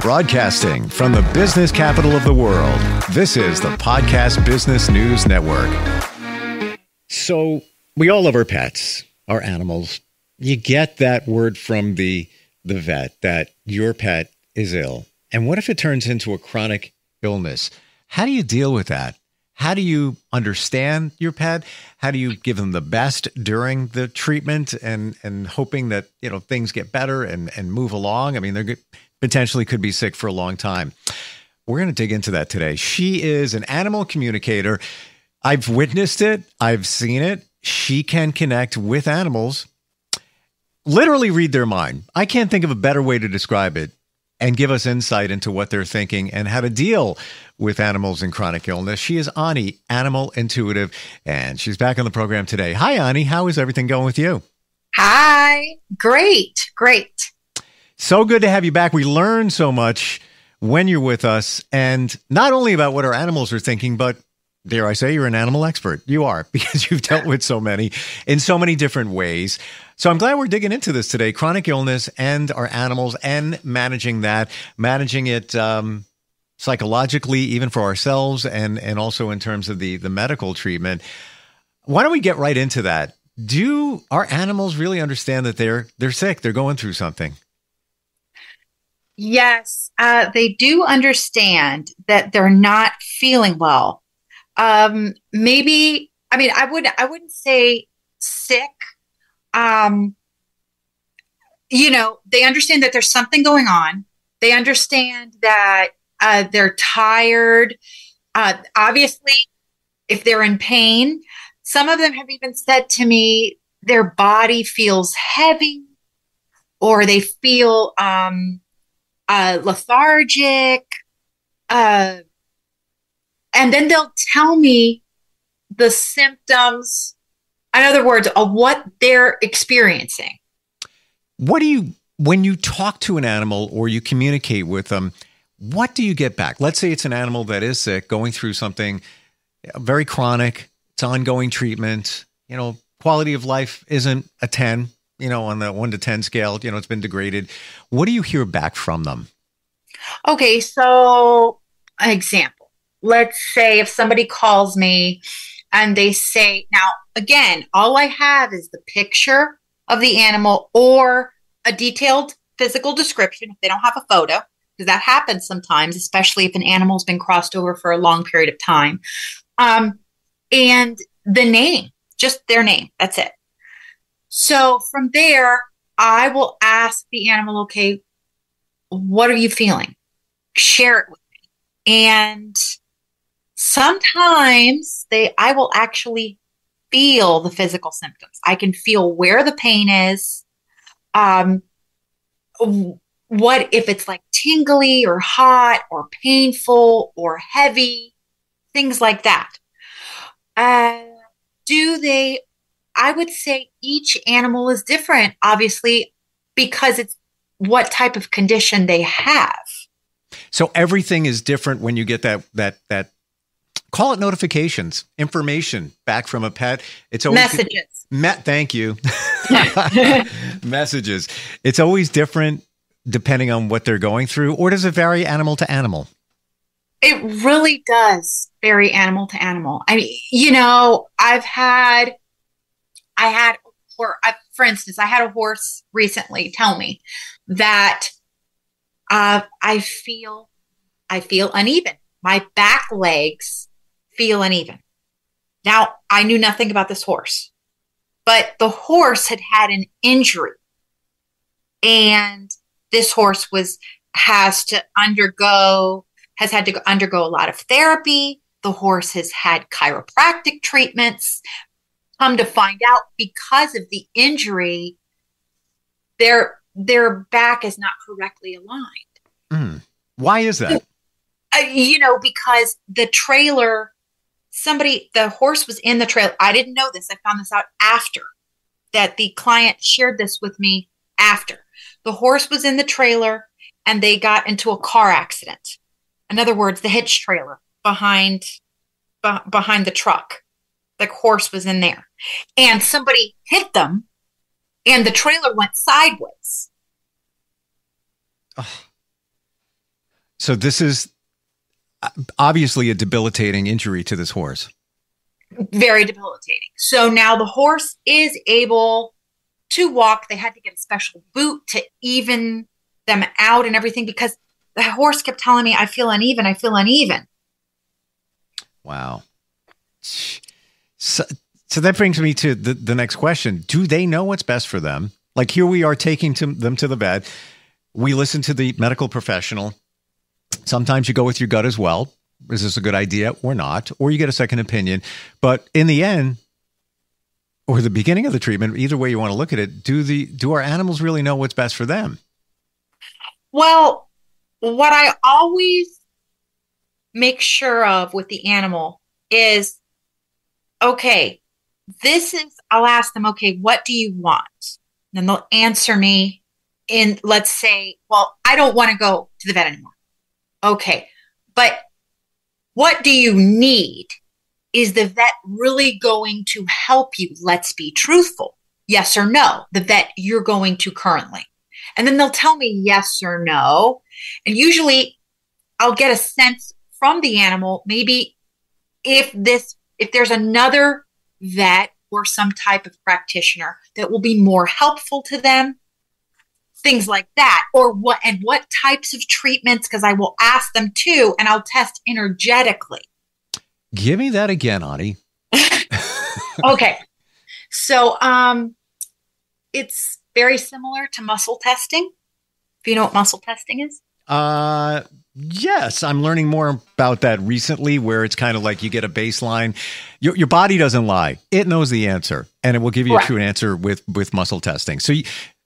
Broadcasting from the business capital of the world, this is the Podcast Business News Network. So we all love our pets, our animals. You get that word from the vet that your pet is ill. And what if it turns into a chronic illness? How do you deal with that? How do you understand your pet? How do you give them the best during the treatment and hoping that, things get better and move along? I mean, they're potentially could be sick for a long time. We're going to dig into that today. She is an animal communicator. I've witnessed it. I've seen it. She can connect with animals, literally read their mind. I can't think of a better way to describe it, and give us insight into what they're thinking and how to deal with animals in chronic illness. She is Ani, Animal Intuitive, and she's back on the program today. Hi, Ani. How is everything going with you? Hi. Great. So good to have you back. We learn so much when you're with us, and not only about what our animals are thinking, but dare I say, you're an animal expert. You are, because you've dealt with so many in so many different ways. So I'm glad we're digging into this today, chronic illness and our animals and managing it psychologically, even for ourselves, and also in terms of the medical treatment. Why don't we get right into that? Do our animals really understand that they're sick? They're going through something? Yes, they do understand that they're not feeling well. I wouldn't say sick. They understand that there's something going on. They understand that they're tired. Obviously, if they're in pain, some of them have even said to me their body feels heavy, or they feel lethargic. And then they'll tell me the symptoms, in other words, of what they're experiencing. When you talk to an animal or you communicate with them, what do you get back? Let's say it's an animal that is sick, going through something very chronic, it's ongoing treatment, quality of life isn't a 10, on the 1 to 10 scale, it's been degraded. What do you hear back from them? Okay, so an example. Let's say if somebody calls me and they say, now, again, all I have is the picture of the animal or a detailed physical description if they don't have a photo, because that happens sometimes, especially if an animal's been crossed over for a long period of time. And the name, just their name, that's it. So from there, I will ask the animal, okay, what are you feeling? Share it with me. And sometimes I will actually feel the physical symptoms. I can feel where the pain is. What if it's like tingly or hot or painful or heavy, things like that. I would say each animal is different, obviously, because it's what type of condition they have. So everything is different when you get that call it notifications, information back from a pet. It's always messages. Thank you. Messages. It's always different depending on what they're going through, or does it vary animal to animal? It really does vary animal to animal. I mean, for instance, I had a horse recently tell me that I feel uneven. My back legs feel uneven. Now, I knew nothing about this horse, but the horse had an injury, and this horse has had to undergo a lot of therapy. The horse has had chiropractic treatments. Come to find out, because of the injury, their back is not correctly aligned. Why is that? Because the horse was in the trailer. I didn't know this. I found this out after that the client shared this with me after. The horse was in the trailer and they got into a car accident. In other words, the hitch trailer behind the truck. The horse was in there. And somebody hit them and the trailer went sideways. Oh. So this is obviously a debilitating injury to this horse. Very debilitating. So now the horse is able to walk. They had to get a special boot to even them out and everything because the horse kept telling me, I feel uneven. I feel uneven. Wow. So that brings me to the next question. Do they know what's best for them? Like here we are taking them to the vet. We listen to the medical professional. Sometimes you go with your gut as well. Is this a good idea or not? Or you get a second opinion. But in the end, or the beginning of the treatment, either way you want to look at it, do our animals really know what's best for them? Well, what I always make sure of with the animal is, okay, I'll ask them, okay, what do you want? And they'll answer me in, let's say, well, I don't want to go to the vet anymore. Okay, but what do you need? Is the vet really going to help you? Let's be truthful. Yes or no, the vet you're going to currently. And then they'll tell me yes or no. And usually I'll get a sense from the animal, maybe if there's another vet or some type of practitioner that will be more helpful to them, things like that, or what types of treatments, because I will ask them too, and I'll test energetically. Give me that again, Ani. Okay. So it's very similar to muscle testing. Do you know what muscle testing is? Yes, I'm learning more about that recently, where it's kind of like you get a baseline. Your body doesn't lie. It knows the answer, and it will give you a true answer with muscle testing. So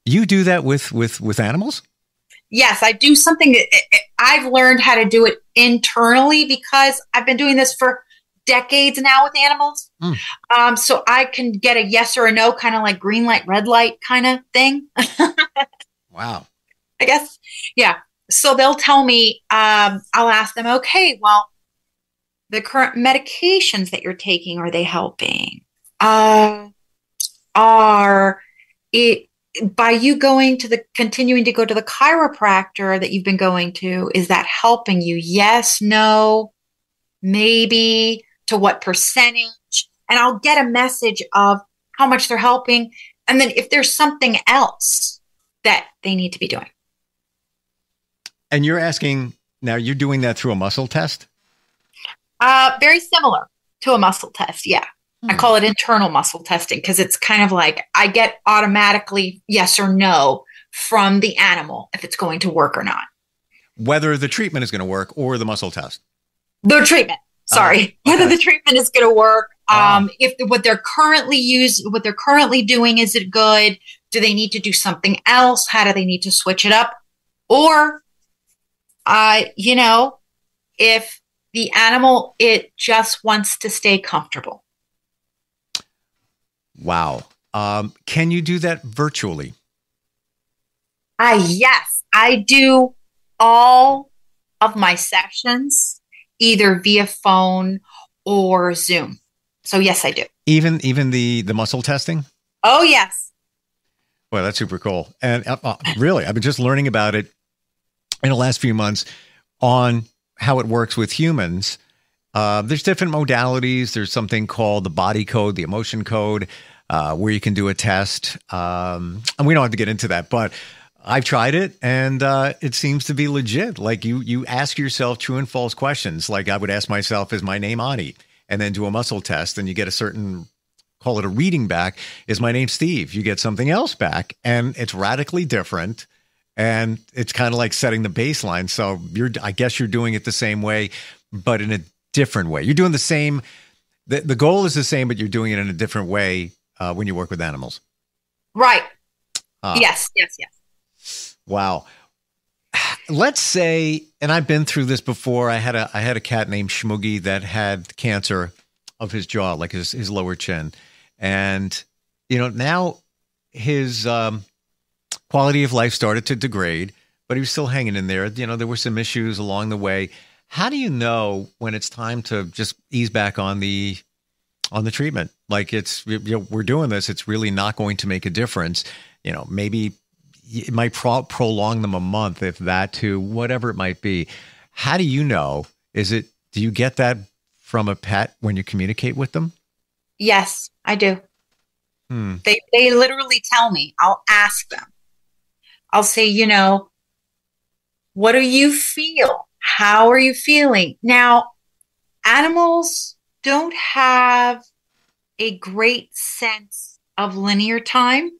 you do that with animals? Yes, I do something that I've learned how to do it internally because I've been doing this for decades now with animals. So I can get a yes or a no, kind of like green light, red light kind of thing. Wow. I guess. Yeah. So they'll tell me, I'll ask them, okay, well, the current medications that you're taking, are they helping? By you continuing to go to the chiropractor that you've been going to, is that helping you? Yes, no, maybe, to what percentage? And I'll get a message of how much they're helping. And then if there's something else that they need to be doing. And you're asking, now you're doing that through a muscle test? Very similar to a muscle test. Yeah. I call it internal muscle testing because it's kind of like I get automatically yes or no from the animal if it's going to work or not. Whether the treatment is going to work or the muscle test? The treatment. Sorry. Okay. Whether the treatment is going to work. If what they're currently doing, is it good? Do they need to do something else? How do they need to switch it up? Or, if the animal, it just wants to stay comfortable. Wow. Can you do that virtually? Yes, I do all of my sessions either via phone or Zoom. So yes, I do. Even the muscle testing? Oh, yes. Well, that's super cool. And really, I've been just learning about it in the last few months on how it works with humans. There's different modalities. There's something called the body code, the emotion code, where you can do a test. And we don't have to get into that, but I've tried it and it seems to be legit. Like you ask yourself true and false questions. Like I would ask myself, is my name Ani? And then do a muscle test and you get a certain, call it a reading back. Is my name Steve? You get something else back and it's radically different. And it's kind of like setting the baseline. So I guess you're doing it the same way, but in a different way. You're doing the same. The goal is the same, but you're doing it in a different way when you work with animals. Right. Yes. Wow. Let's say, and I've been through this before. I had a cat named Shmoogie that had cancer of his jaw, like his lower chin. And, now his quality of life started to degrade, but he was still hanging in there. There were some issues along the way. How do you know when it's time to just ease back on the treatment? Like we're doing this, it's really not going to make a difference. Maybe it might prolong them a month, if that, to whatever it might be. How do you know? Do you get that from a pet when you communicate with them? Yes, I do. Hmm. They literally tell me. I'll ask them. I'll say, what do you feel? How are you feeling? Now, animals don't have a great sense of linear time,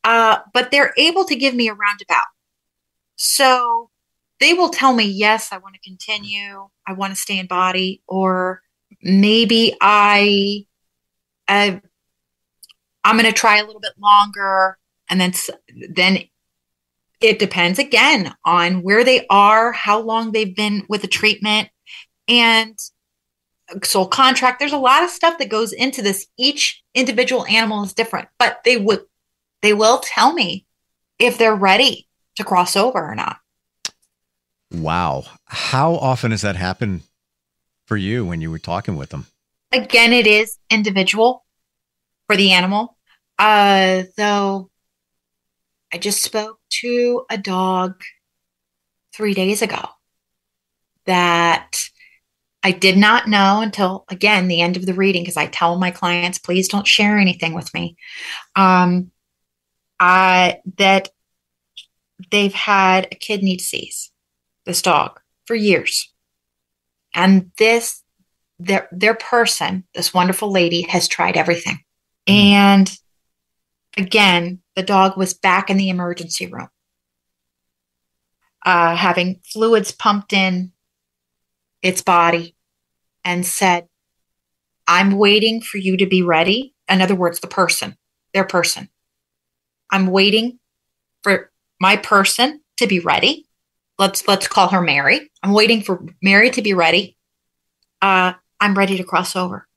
but they're able to give me a roundabout. So they will tell me, yes, I want to continue. I want to stay in body, or maybe uh, I'm going to try a little bit longer, and then it depends again on where they are, how long they've been with the treatment, and soul contract. There's a lot of stuff that goes into this. Each individual animal is different, but they will tell me if they're ready to cross over or not. Wow. How often has that happened for you when you were talking with them? Again, it is individual for the animal. Though I just spoke to a dog 3 days ago that I did not know until, again, the end of the reading, because I tell my clients, please don't share anything with me. That they've had a kidney disease, this dog, for years. And their person, this wonderful lady, has tried everything. And again, the dog was back in the emergency room, having fluids pumped in its body, and said, I'm waiting for you to be ready. In other words, their person. I'm waiting for my person to be ready. Let's call her Mary. I'm waiting for Mary to be ready. I'm ready to cross over,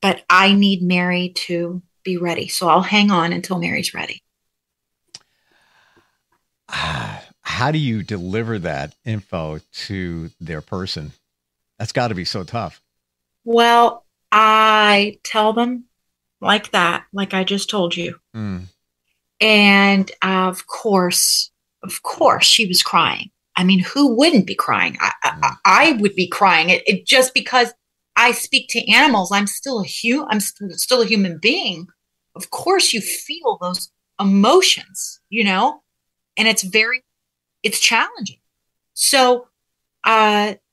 but I need Mary to be ready. So I'll hang on until Mary's ready. How do you deliver that info to their person? That's got to be so tough. Well, I tell them like that, like I just told you. And of course, she was crying. I mean, who wouldn't be crying? I would be crying. It just because I speak to animals. I'm still a human being. Of course, you feel those emotions, and it's challenging. So,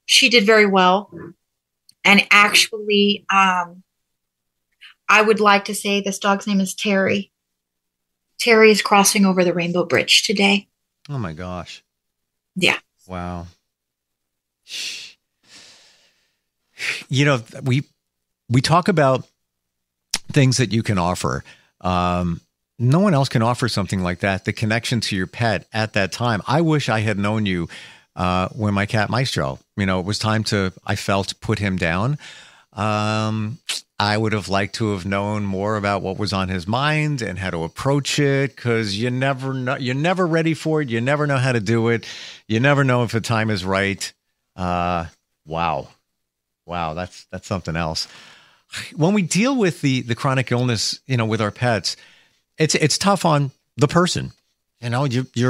she did very well. And actually, I would like to say this dog's name is Terry. Terry is crossing over the Rainbow Bridge today. Oh my gosh. Yeah. Wow. We talk about things that you can offer. No one else can offer something like that, the connection to your pet at that time. I wish I had known you when my cat Maestro, it was time I felt, put him down. I would have liked to have known more about what was on his mind and how to approach it, because you never know. You're never ready for it. You never know how to do it. You never know if the time is right. Wow. That's something else. When we deal with the chronic illness, with our pets, it's tough on the person. That's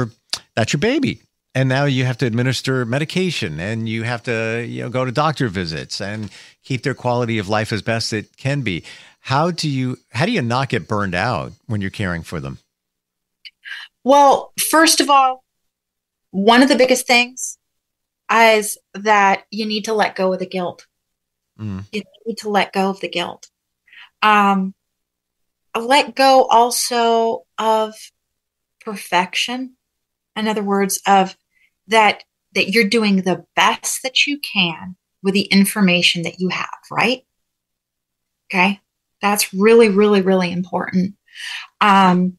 your baby. And now you have to administer medication, and you have to, go to doctor visits and keep their quality of life as best it can be. How do you not get burned out when you're caring for them? Well, first of all, one of the biggest things is that you need to let go of the guilt. You need to let go of the guilt. Let go also of perfection. In other words, of that you're doing the best that you can with the information that you have, right? Okay. That's really, really, really important. And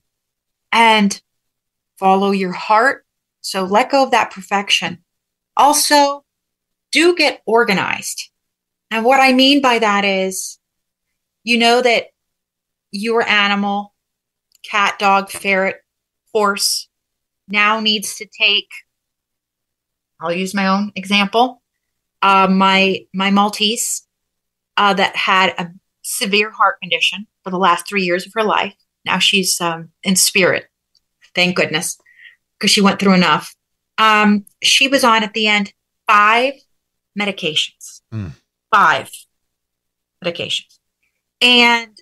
follow your heart. So let go of that perfection. Also, do get organized. And what I mean by that is, that your animal, cat, dog, ferret, horse, now needs to take, I'll use my own example, my Maltese that had a severe heart condition for the last 3 years of her life. Now she's in spirit, thank goodness, because she went through enough. She was on at the end 5 medications. 5 medications. And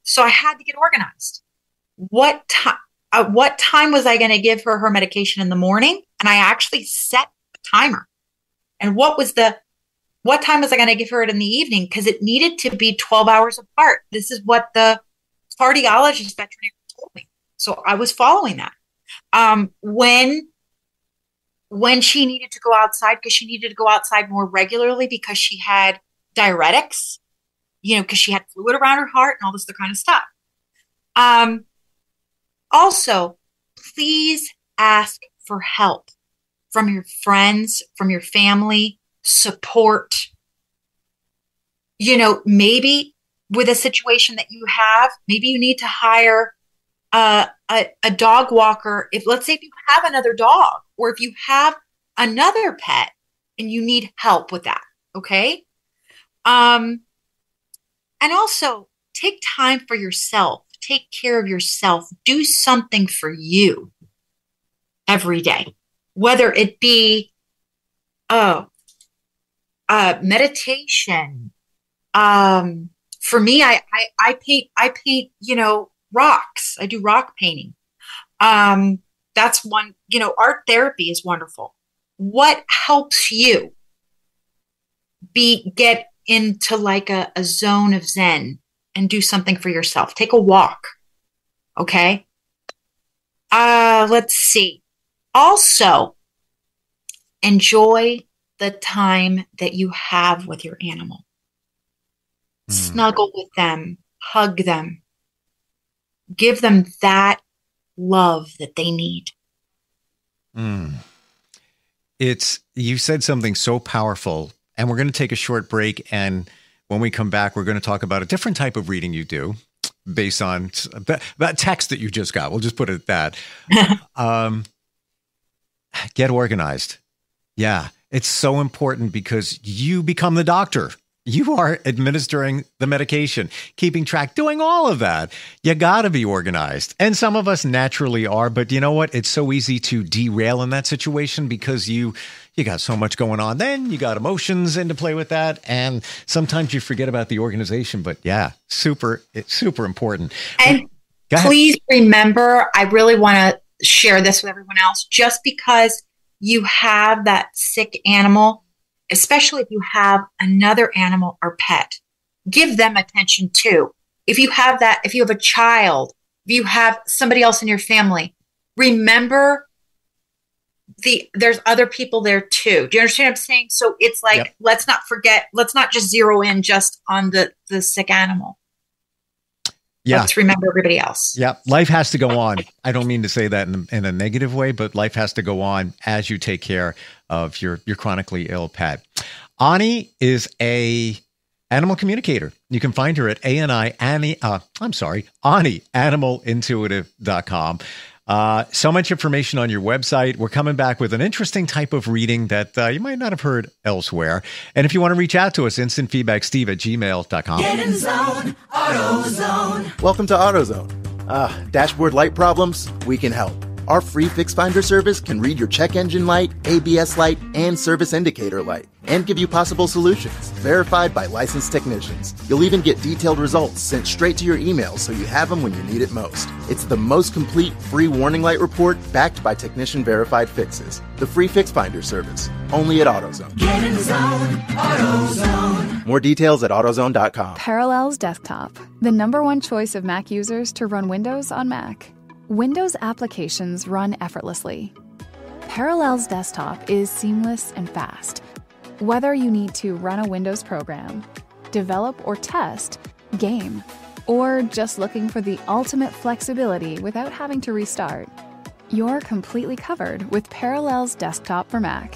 so I had to get organized. What time was I going to give her medication in the morning? And I actually set a timer. And what time was I going to give her it in the evening? Because it needed to be 12 hours apart. This is what the cardiologist veterinarian told me. So I was following that. When she needed to go outside, because she needed to go outside more regularly because she had diuretics, because she had fluid around her heart and all this other kind of stuff. Also, please ask for help from your friends, from your family, support. Maybe with a situation that you have, maybe you need to hire a dog walker. Let's say if you have another dog or if you have another pet and you need help with that. Okay. And also take time for yourself, take care of yourself, do something for you every day, whether it be, meditation. For me, I paint, rocks. I do rock painting. That's one, art therapy is wonderful. What helps you get into like a zone of Zen and do something for yourself? Take a walk. Okay. Let's see. Also, enjoy the time that you have with your animal. Snuggle with them, hug them, give them that love that they need. You said something so powerful, and we're going to take a short break. And when we come back, we're going to talk about a different type of reading you do based on that text that you just got. We'll just put it at that. Get organized. Yeah. It's so important because you become the doctor. You are administering the medication, keeping track, doing all of that. You got to be organized. And some of us naturally are, but you know what? It's so easy to derail in that situation because you got so much going on. Then you got emotions into play with that. And sometimes you forget about the organization, but yeah, it's super important. And please remember, I really want to share this with everyone else, just because you have that sick animal, especially if you have another animal or pet, give them attention too. If you have a child, if you have somebody else in your family, remember there's other people there too. Do you understand what I'm saying? So it's like, yep. Let's not just zero in just on the sick animal. Yeah. Let's remember everybody else. Yeah. Life has to go on. I don't mean to say that in a negative way, but life has to go on as you take care of your chronically ill pet. Ani is a animal communicator. You can find her at AniMalIntuitive.com. So much information on your website. We're coming back with an interesting type of reading that you might not have heard elsewhere. And if you want to reach out to us, instant feedback, steve@gmail.com. Get in zone, AutoZone. Welcome to AutoZone. Dashboard light problems? We can help. Our free Fix Finder service can read your check engine light, ABS light, and service indicator light, and give you possible solutions, verified by licensed technicians. You'll even get detailed results sent straight to your email so you have them when you need it most. It's the most complete free warning light report backed by technician-verified fixes. The free Fix Finder service, only at AutoZone. Get in zone, AutoZone. More details at AutoZone.com. Parallels Desktop, the #1 choice of Mac users to run Windows on Mac. Windows applications run effortlessly. Parallels Desktop is seamless and fast. Whether you need to run a Windows program, develop or test, game, or just looking for the ultimate flexibility without having to restart, you're completely covered with Parallels Desktop for Mac.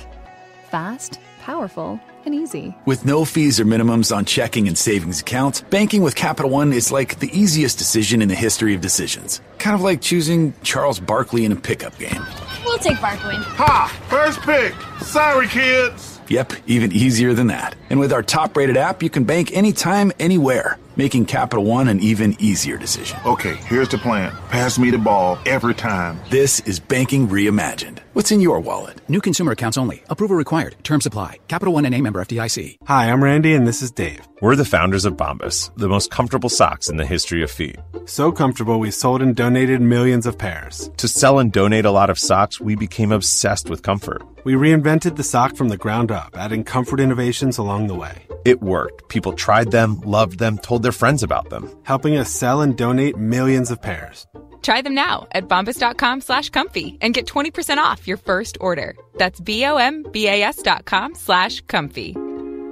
Fast, powerful, and easy. With no fees or minimums on checking and savings accounts, banking with Capital One is like the easiest decision in the history of decisions. Kind of like choosing Charles Barkley in a pickup game. We'll take Barkley. Ha! First pick. Sorry, kids. Yep, even easier than that. And with our top-rated app, you can bank anytime, anywhere, making Capital One an even easier decision. Okay, here's the plan. Pass me the ball every time. This is banking reimagined. What's in your wallet? New consumer accounts only. Approval required. Terms apply. Capital One NA member FDIC. Hi, I'm Randy, and this is Dave. We're the founders of Bombas, the most comfortable socks in the history of feet. So comfortable, we sold and donated millions of pairs. To sell and donate a lot of socks, we became obsessed with comfort. We reinvented the sock from the ground up, adding comfort innovations along the way. It worked. People tried them, loved them, told their friends about them, helping us sell and donate millions of pairs. Try them now at bombas.com/comfy and get 20% off your first order. That's bombas.com/comfy.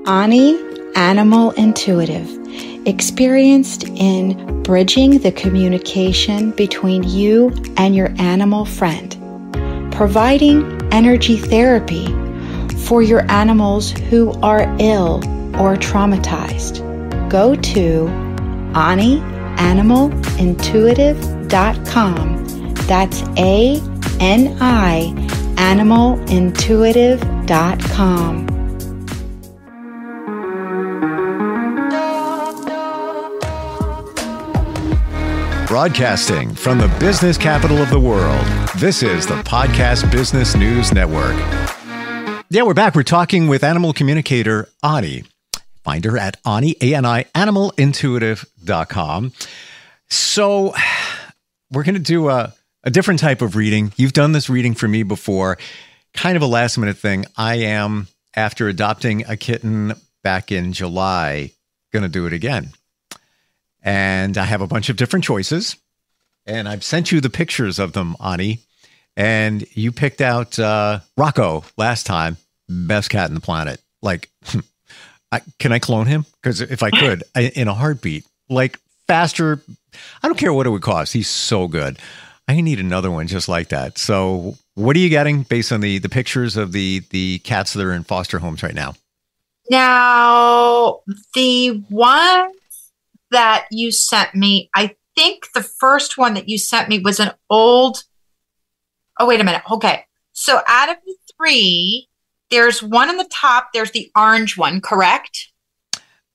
Ani Animal Intuitive, experienced in bridging the communication between you and your animal friend, providing energy therapy for your animals who are ill or traumatized. Go to AniAnimalIntuitive.com. That's ANI animalintuitive.com. Broadcasting from the business capital of the world, this is the Podcast Business News Network. Yeah, we're back. We're talking with animal communicator Ani. Find her at Ani, A-N-I, animalintuitive.com. So we're going to do a different type of reading. You've done this reading for me before, kind of a last minute thing. I am, after adopting a kitten back in July, going to do it again. And I have a bunch of different choices. And I've sent you the pictures of them, Ani. And you picked out Rocco last time. Best cat in the planet. Like, can I clone him? Because if I could, in a heartbeat, like faster, I don't care what it would cost. He's so good. I need another one just like that. So what are you getting based on the pictures of the cats that are in foster homes right now? Now, the one that you sent me, I think the first one that you sent me was an old, oh, wait a minute. Okay. So out of the three, there's one on the top. There's the orange one, correct?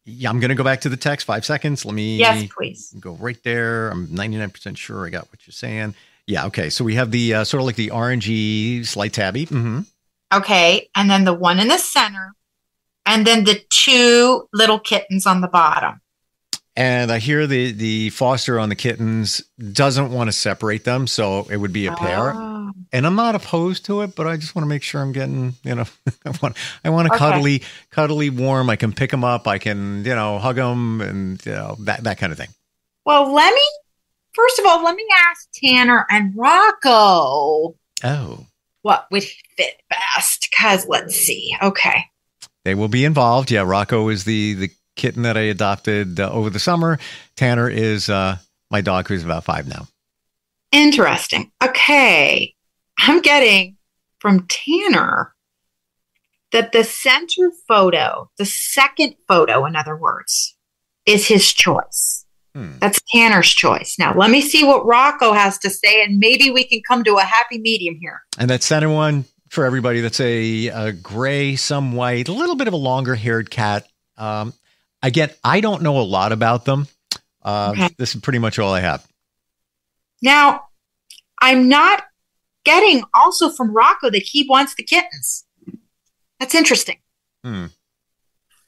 Yeah, I'm going to go back to the text. 5 seconds. Let me please. Go right there. I'm 99% sure I got what you're saying. Yeah. Okay. So we have the sort of like the orangey slight tabby. Mm-hmm. Okay. And then the one in the center. And then the two little kittens on the bottom. And I hear the foster on the kittens doesn't want to separate them. So it would be a pair. And I'm not opposed to it, but I just want to make sure I'm getting, I want to cuddly warm. I can pick them up. I can, hug them and, that kind of thing. Well, first of all, let me ask Tanner and Rocco. Oh. What would fit best? Because let's see. Okay. They will be involved. Yeah. Rocco is the kitten that I adopted over the summer. Tanner is my dog who's about 5 now. Interesting. Okay. I'm getting from Tanner that the center photo, the second photo, in other words, is his choice. That's Tanner's choice. Now, let me see what Rocco has to say, and maybe we can come to a happy medium here. And that center one, for everybody, that's a gray, some white, a little bit of a longer haired cat. Again, I don't know a lot about them. Okay. This is pretty much all I have. Now, I'm not getting also from Rocco that he wants the kittens. That's interesting. Let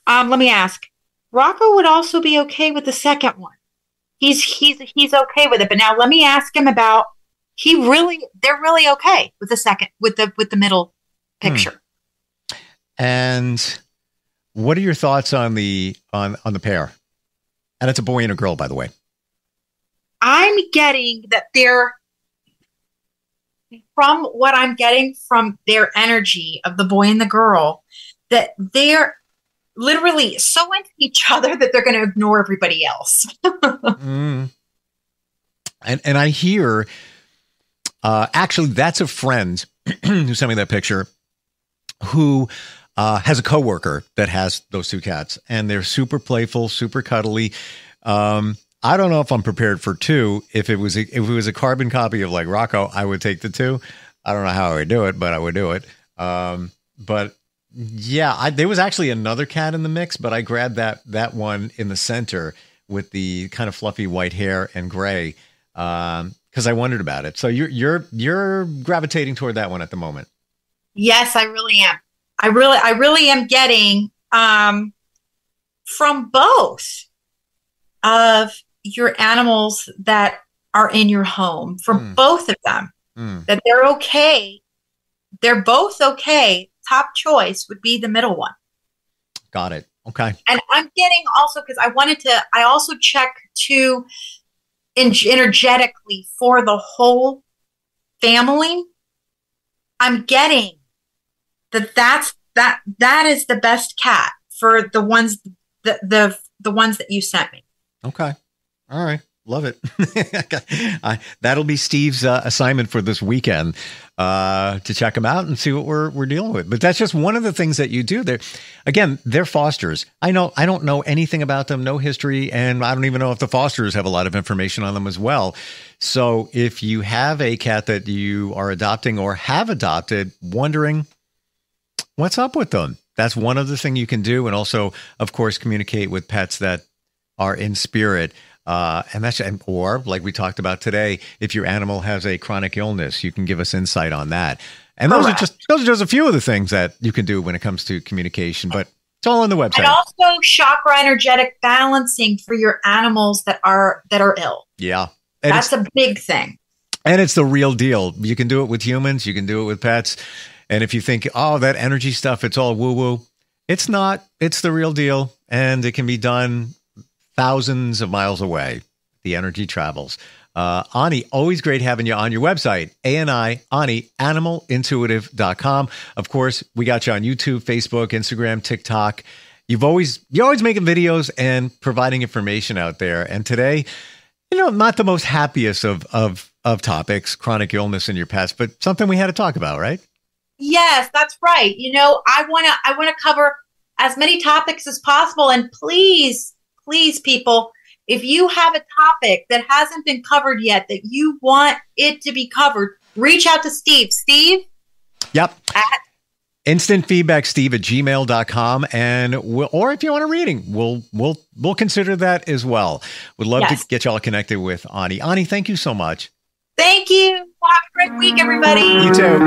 me ask. Rocco would also be okay with the second one. He's okay with it. But now let me ask him about they're really okay with the second with the middle picture. And what are your thoughts on the pair? And it's a boy and a girl, by the way. I'm getting that from what I'm getting from their energy of the boy and the girl, that they're literally so into each other that they're going to ignore everybody else. And I hear, actually, that's a friend who sent me that picture who has a coworker that has those two cats, and they're super playful, super cuddly. I don't know if I'm prepared for 2. If it was a carbon copy of like Rocco, I would take the 2. I don't know how I would do it, but I would do it. But yeah, there was actually another cat in the mix, but I grabbed that one in the center with the kind of fluffy white hair and gray because I wondered about it. So you're gravitating toward that one at the moment. Yes, I really am. I really am getting from both of your animals that are in your home, from both of them, that they're okay. They're both okay. Top choice would be the middle one. Got it. Okay. And I'm getting also, because I also check to energetically for the whole family. I'm getting that is the best cat for the ones the ones that you sent me. Okay. All right. Love it. That'll be Steve's assignment for this weekend, to check them out and see what we're dealing with. But that's just one of the things that you do. They're fosters. I don't know anything about them, no history, and I don't even know if the fosters have a lot of information on them as well. So if you have a cat that you are adopting or have adopted, wondering what's up with them, that's one other thing you can do. And also, of course, communicate with pets that are in spirit. Or like we talked about today, if your animal has a chronic illness, you can give us insight on that. And those are just a few of the things that you can do when it comes to communication, but it's all on the website. And also chakra energetic balancing for your animals that are ill. Yeah. That's a big thing. And it's the real deal. You can do it with humans. You can do it with pets. And if you think, oh, that energy stuff, it's all woo-woo. It's not. It's the real deal. And it can be done thousands of miles away. The energy travels. Ani, always great having you on your website, Ani, animalintuitive.com. Of course, we got you on YouTube, Facebook, Instagram, TikTok. You're always making videos and providing information out there. And today, not the most happiest of topics, chronic illness in your pets, but something we had to talk about, right? Yes, that's right. I want to cover as many topics as possible. And please, people, if you have a topic that hasn't been covered yet that you want it to be covered, reach out to Steve. Steve? Yep. Instant feedback, Steve@gmail.com. And or if you want a reading, we'll consider that as well. Would love to get y'all connected with Ani. Ani, thank you so much. Thank you. Well, have a great week, everybody. You too.